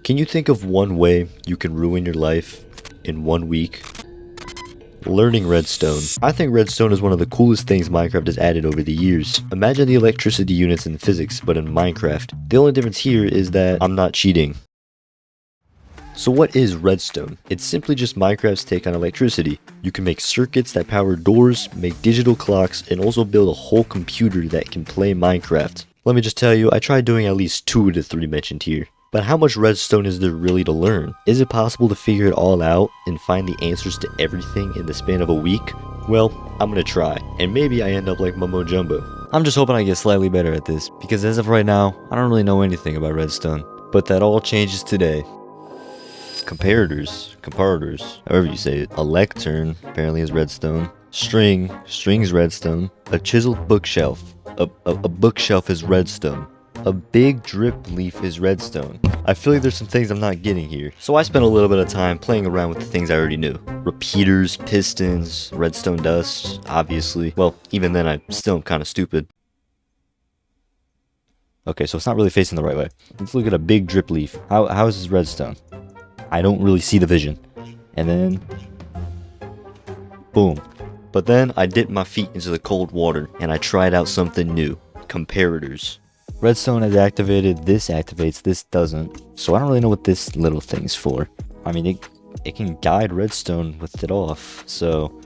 Can you think of one way you can ruin your life in 1 week? Learning redstone. I think redstone is one of the coolest things Minecraft has added over the years. Imagine the electricity units in physics, but in Minecraft. The only difference here is that I'm not cheating. So what is redstone? It's simply just Minecraft's take on electricity. You can make circuits that power doors, make digital clocks, and also build a whole computer that can play Minecraft. Let me just tell you, I tried doing at least 2 of the 3 mentioned here. But how much redstone is there really to learn? Is it possible to figure it all out and find the answers to everything in the span of a week? Well, I'm gonna try, and maybe I end up like Mumbo Jumbo. I'm just hoping I get slightly better at this, because as of right now, I don't really know anything about redstone. But that all changes today. Comparators, however you say it. A lectern apparently is redstone. String's redstone. A chiseled bookshelf. A bookshelf is redstone. A big drip leaf is redstone. I feel like there's some things I'm not getting here. So I spent a little bit of time playing around with the things I already knew. Repeaters, pistons, redstone dust, obviously. Well, even then I still am kind of stupid. Okay, so it's not really facing the right way. Let's look at a big drip leaf. How is this redstone? I don't really see the vision. And then, boom. But then I dipped my feet into the cold water and I tried out something new. Comparators. Redstone is activated, this activates, this doesn't. So I don't really know what this little thing's for. I mean, it can guide redstone with it off. So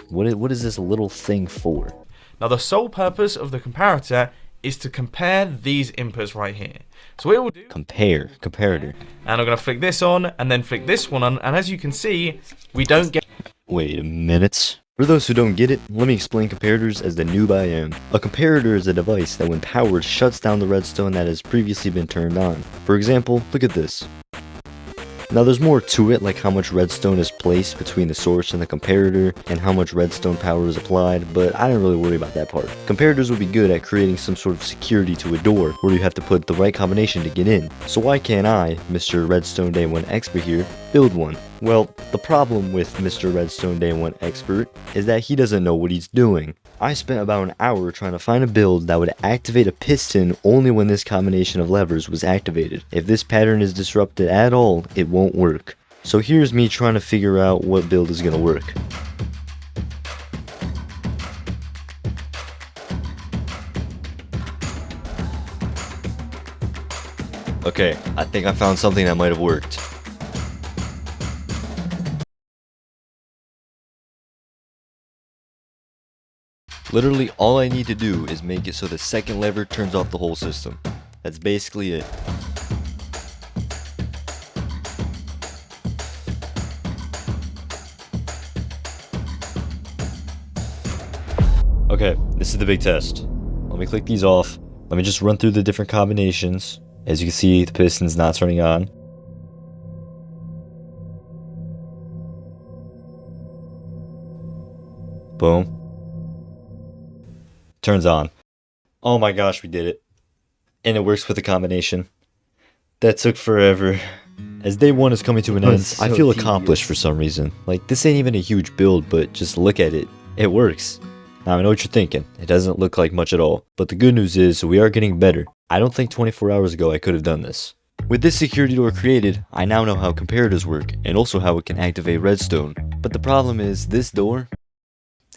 what is this little thing for? Now the sole purpose of the comparator is to compare these inputs right here. So what it will do... Comparator. And I'm going to flick this on and then flick this one on. And as you can see, we don't get... Wait a minute. For those who don't get it, let me explain comparators as the noob I am. A comparator is a device that when powered shuts down the redstone that has previously been turned on. For example, look at this. Now there's more to it, like how much redstone is placed between the source and the comparator, and how much redstone power is applied, but I didn't really worry about that part. Comparators would be good at creating some sort of security to a door, where you have to put the right combination to get in. So why can't I, Mr. Redstone Day 1 Expert here, build one? Well, the problem with Mr. Redstone Day 1 Expert is that he doesn't know what he's doing. I spent about an hour trying to find a build that would activate a piston only when this combination of levers was activated. If this pattern is disrupted at all, it won't work. So here's me trying to figure out what build is gonna work. Okay, I think I found something that might have worked. Literally all I need to do is make it so the second lever turns off the whole system. That's basically it. Okay, this is the big test. Let me click these off. Let me just run through the different combinations. As you can see, the piston's not turning on. Boom. Turns on. Oh my gosh, we did it. And it works with the combination. That took forever. As day 1 is coming to an end, I feel accomplished for some reason. Like, this ain't even a huge build, but just look at it. It works. Now I know what you're thinking. It doesn't look like much at all. But the good news is, we are getting better. I don't think 24 hours ago I could have done this. With this security door created, I now know how comparators work, and also how it can activate redstone. But the problem is, this door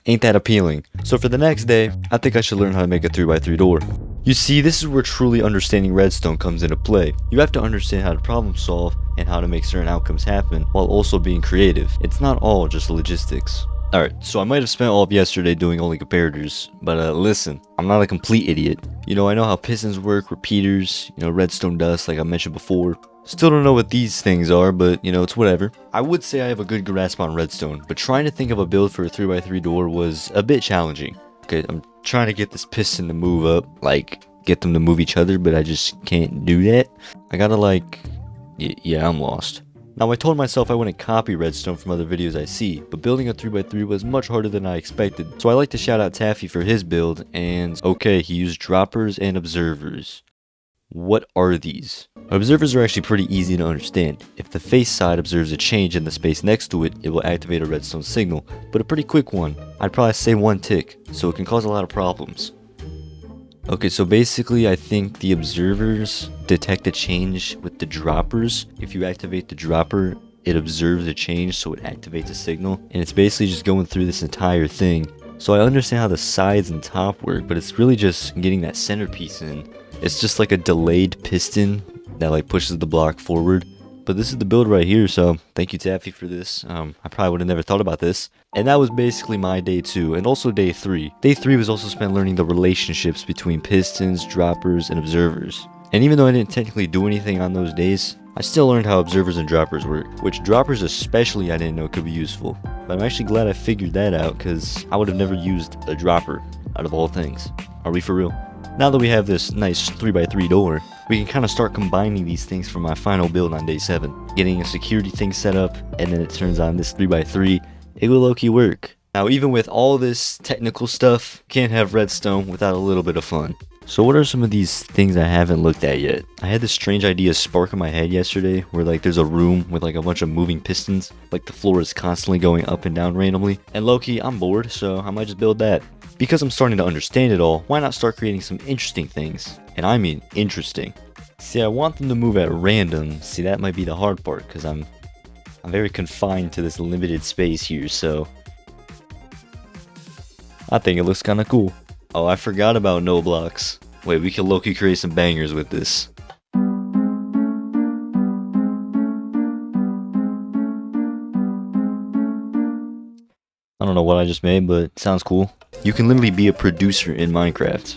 ain't that appealing. So for the next day, I think I should learn how to make a 3x3 door. You see, this is where truly understanding redstone comes into play. You have to understand how to problem solve and how to make certain outcomes happen while also being creative. It's not all just logistics. Alright, so I might have spent all of yesterday doing only comparators, but listen, I'm not a complete idiot. You know, I know how pistons work, repeaters, redstone dust like I mentioned before. Still don't know what these things are, but it's whatever. I would say I have a good grasp on redstone, but trying to think of a build for a 3x3 door was a bit challenging. Okay, I'm trying to get this piston to move up, like get them to move each other, but I just can't do that. I gotta yeah, I'm lost. Now I told myself I wouldn't copy redstone from other videos I see, but building a 3x3 was much harder than I expected. So I like to shout out Taffy for his build, and okay, he used droppers and observers. What are these? Observers are actually pretty easy to understand. If the face side observes a change in the space next to it, it will activate a redstone signal, but a pretty quick one. I'd probably say 1 tick, so it can cause a lot of problems. Okay, so basically I think the observers detect a change with the droppers. If you activate the dropper, it observes a change, so it activates a signal. And it's basically just going through this entire thing. So I understand how the sides and top work, but it's really just getting that centerpiece in. It's just like a delayed piston that like pushes the block forward. But this is the build right here, so thank you Taffy for this. I probably would have never thought about this. And that was basically my day 2, and also day 3. Day 3 was also spent learning the relationships between pistons, droppers, and observers. And even though I didn't technically do anything on those days, I still learned how observers and droppers work, which droppers especially I didn't know could be useful. But I'm actually glad I figured that out, because I would have never used a dropper, out of all things. Are we for real? Now that we have this nice 3x3 door, we can kind of start combining these things for my final build on day 7. Getting a security thing set up, and then it turns on this 3x3, it will low-key work. Now even with all this technical stuff, can't have redstone without a little bit of fun. So what are some of these things I haven't looked at yet? I had this strange idea spark in my head yesterday, where like there's a room with like a bunch of moving pistons, like the floor is constantly going up and down randomly. And low-key, I'm bored, so I might just build that. Because I'm starting to understand it all, why not start creating some interesting things? And I mean interesting. See, I want them to move at random. See, that might be the hard part, because I'm very confined to this limited space here, so I think it looks kind of cool. Oh, I forgot about no blocks. Wait, we can low-key create some bangers with this. I don't know what I just made, but it sounds cool. You can literally be a producer in Minecraft.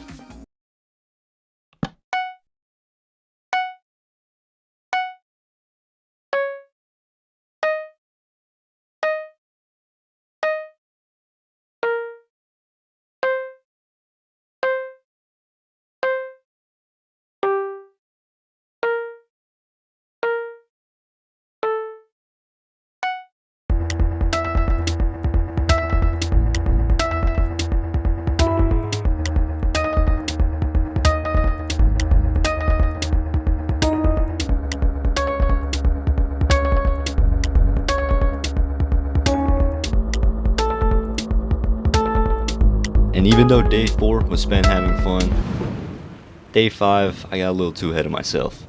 And even though day 4 was spent having fun, day 5, I got a little too ahead of myself.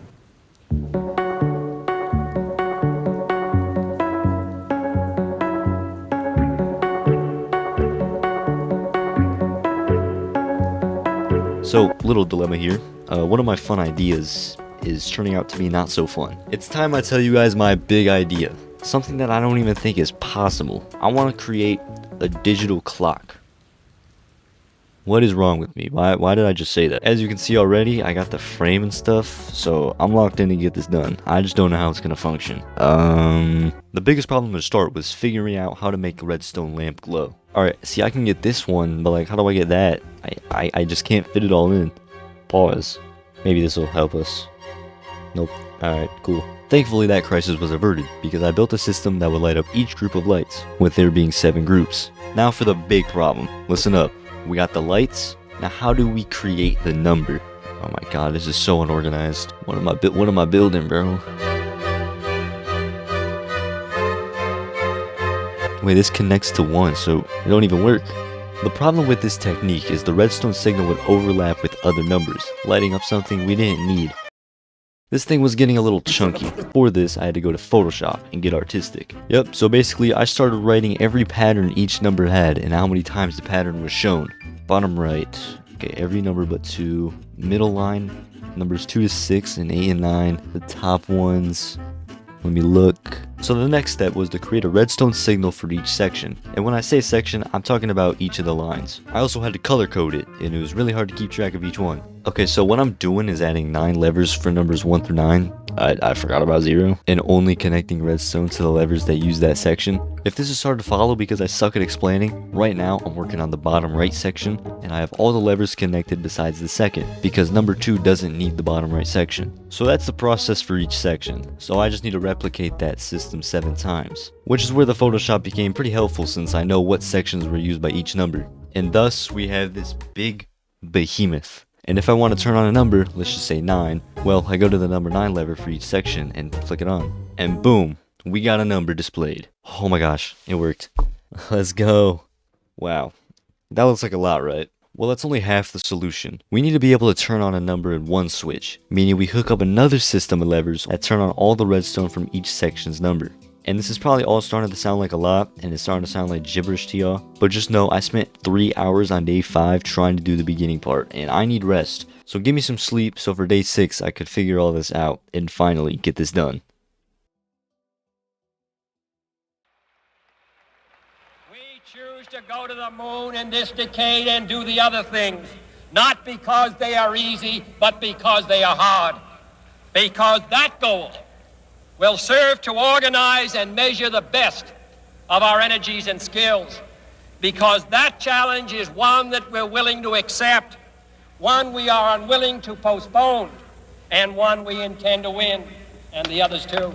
So, little dilemma here. One of my fun ideas is turning out to be not so fun. It's time I tell you guys my big idea. Something that I don't even think is possible. I want to create a digital clock. What is wrong with me? Why did I just say that? As you can see already, I got the frame and stuff, so I'm locked in to get this done. I just don't know how it's gonna function. The biggest problem to start was figuring out how to make a redstone lamp glow. Alright, see, I can get this one, but like, how do I get that? I just can't fit it all in. Pause. Maybe this will help us. Nope. Alright, cool. Thankfully that crisis was averted, because I built a system that would light up each group of lights, with there being 7 groups. Now for the big problem. Listen up. We got the lights. Now how do we create the number? Oh my god, this is so unorganized. What am I building, bro? Wait, this connects to 1, so it don't even work. The problem with this technique is the redstone signal would overlap with other numbers, lighting up something we didn't need. This thing was getting a little chunky. For this, I had to go to Photoshop and get artistic. Yep, so basically I started writing every pattern each number had and how many times the pattern was shown. Bottom right, okay, every number but 2. Middle line, numbers 2 to 6 and 8 and 9. The top ones, let me look. So the next step was to create a redstone signal for each section. And when I say section, I'm talking about each of the lines. I also had to color code it, and it was really hard to keep track of each one. Okay, so what I'm doing is adding 9 levers for numbers 1 through 9. I forgot about 0. And only connecting redstone to the levers that use that section. If this is hard to follow because I suck at explaining, right now I'm working on the bottom right section, and I have all the levers connected besides the second, because number 2 doesn't need the bottom right section. So that's the process for each section. So I just need to replicate that system 7 times. Which is where the Photoshop became pretty helpful since I know what sections were used by each number. And thus we have this big behemoth. And if I want to turn on a number, let's just say 9, well, I go to the number 9 lever for each section and flick it on. And boom, we got a number displayed. Oh my gosh, it worked. Let's go. Wow. That looks like a lot, right? Well, that's only half the solution. We need to be able to turn on a number in one switch, meaning we hook up another system of levers that turn on all the redstone from each section's number. And this is probably all starting to sound like a lot, and it's starting to sound like gibberish to y'all, but just know I spent 3 hours on day 5 trying to do the beginning part, and I need rest. So give me some sleep so for day 6 I could figure all this out and finally get this done. We choose to go to the moon in this decade and do the other things, not because they are easy, but because they are hard. Because that goal will serve to organize and measure the best of our energies and skills. Because that challenge is one that we're willing to accept, one we are unwilling to postpone, and one we intend to win, and the others too.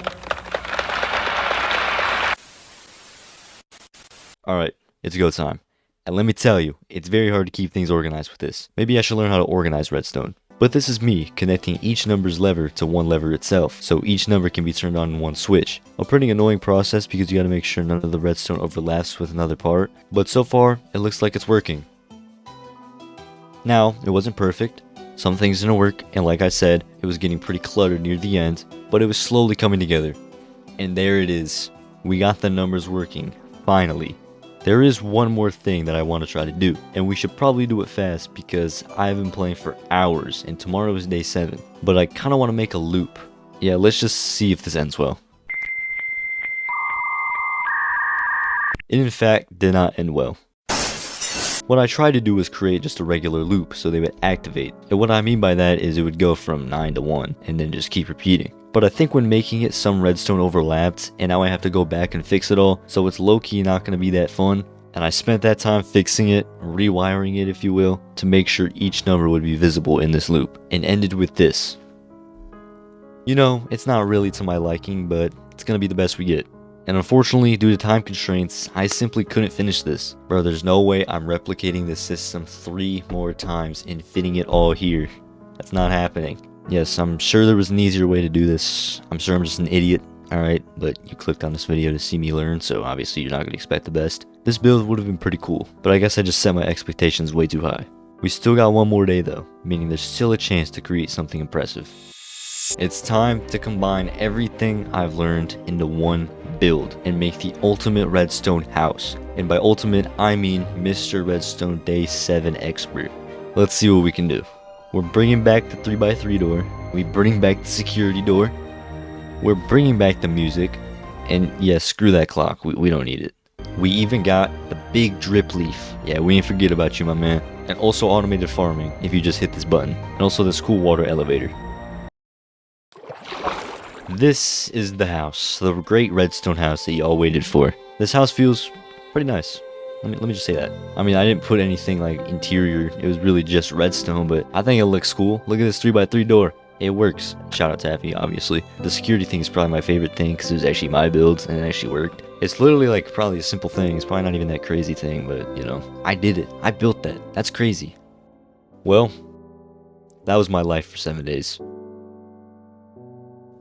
Alright, it's go time. And let me tell you, it's very hard to keep things organized with this. Maybe I should learn how to organize redstone. But this is me connecting each number's lever to one lever itself, so each number can be turned on in one switch. A pretty annoying process because you gotta make sure none of the redstone overlaps with another part, but so far, it looks like it's working. Now, it wasn't perfect. Some things didn't work, and like I said, it was getting pretty cluttered near the end, but it was slowly coming together. And there it is. We got the numbers working, finally. There is one more thing that I want to try to do, and we should probably do it fast because I've been playing for hours and tomorrow is day 7, but I kind of want to make a loop. Yeah, let's just see if this ends well. It in fact did not end well. What I tried to do was create just a regular loop so they would activate, and what I mean by that is it would go from 9 to 1 and then just keep repeating. But I think when making it, some redstone overlapped, and now I have to go back and fix it all, so it's low-key not going to be that fun. And I spent that time fixing it, rewiring it if you will, to make sure each number would be visible in this loop, and ended with this. You know, it's not really to my liking, but it's going to be the best we get. And unfortunately, due to time constraints, I simply couldn't finish this. Bro, there's no way I'm replicating this system 3 more times and fitting it all here. That's not happening. Yes, I'm sure there was an easier way to do this. I'm sure I'm just an idiot. Alright, but you clicked on this video to see me learn, so obviously you're not going to expect the best. This build would have been pretty cool, but I guess I just set my expectations way too high. We still got one more day though, meaning there's still a chance to create something impressive. It's time to combine everything I've learned into one build and make the ultimate redstone house. And by ultimate, I mean Mr. Redstone Day 7 expert. Let's see what we can do. We're bringing back the 3x3 door. We bring back the security door. We're bringing back the music. And yeah, screw that clock. We don't need it. We even got the big drip leaf. Yeah, we ain't forget about you, my man. And also automated farming if you just hit this button. And also this cool water elevator. This is the house. The great redstone house that you all waited for. This house feels pretty nice. Let me just say that. I mean, I didn't put anything like interior. It was really just redstone, but I think it looks cool. Look at this 3x3 door. It works. Shout out to Taffy, obviously. The security thing is probably my favorite thing because it was actually my build and it actually worked. It's literally like probably a simple thing. It's probably not even that crazy thing, but you know, I did it. I built that. That's crazy. Well, that was my life for 7 days.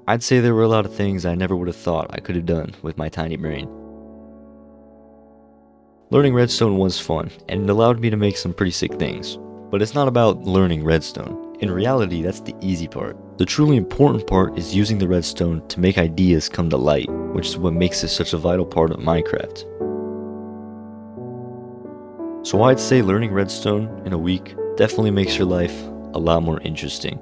I'd say there were a lot of things I never would have thought I could have done with my tiny brain. Learning redstone was fun, and it allowed me to make some pretty sick things. But it's not about learning redstone. In reality, that's the easy part. The truly important part is using the redstone to make ideas come to light, which is what makes it such a vital part of Minecraft. So I'd say learning redstone in a week definitely makes your life a lot more interesting.